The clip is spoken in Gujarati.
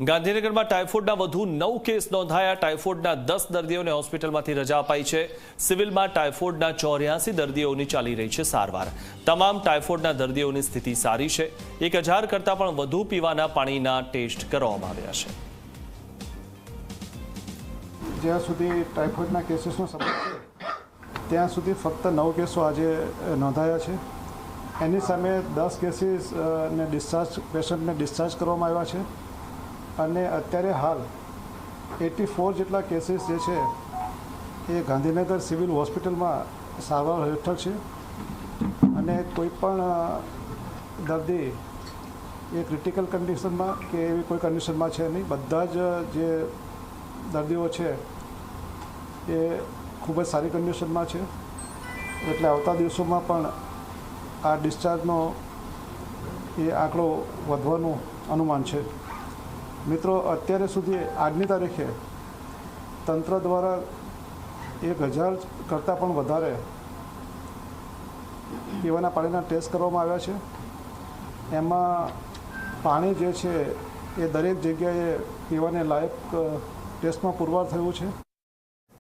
ગાંધીનગરમાં ટાઇફોઇડના વધુ 9 કેસ નોંધાયા। ટાઇફોઇડના 10 દર્દીઓને હોસ્પિટલમાંથી રજા અપાઈ છે। સિવિલમાં ટાઇફોઇડના 84 દર્દીઓની ચાલી રહી છે સારવાર। તમામ ટાઇફોઇડના દર્દીઓની સ્થિતિ સારી છે। 1000 કરતાં પણ વધુ પીવાના પાણીના ટેસ્ટ કરવામાં આવ્યા છે। જ્યાં સુધી ટાઇફોઇડના કેસીસનો સંબંધ છે ત્યાં સુધી ફક્ત 9 કેસો આજે નોંધાયા છે। એની સામે 10 કેસીસ ને પેશન્ટને ડિસ્ચાર્જ કરવામાં આવ્યા છે અને અત્યારે હાલ 84 જેટલા કેસીસ જે છે એ ગાંધીનગર સિવિલ હોસ્પિટલમાં સારવાર હેઠળ છે અને કોઈ પણ દર્દી એ ક્રિટિકલ કન્ડિશનમાં કે એવી કોઈ કન્ડિશનમાં છે નહીં। બધા જ જે દર્દીઓ છે એ ખૂબ જ સારી કન્ડિશનમાં છે, એટલે આવતા દિવસોમાં પણ આ ડિસ્ચાર્જનો એ આંકડો વધવાનું અનુમાન છે। મિત્રો, અત્યારે સુધી આજની તારીખે તંત્ર દ્વારા 1000 કરતાં પણ વધારે પીવાના પાણીના ટેસ્ટ કરવામાં આવ્યા છે। એમાં પાણી જે છે એ દરેક જગ્યાએ પીવાને લાયક ટેસ્ટમાં પુરવાર થયું છે।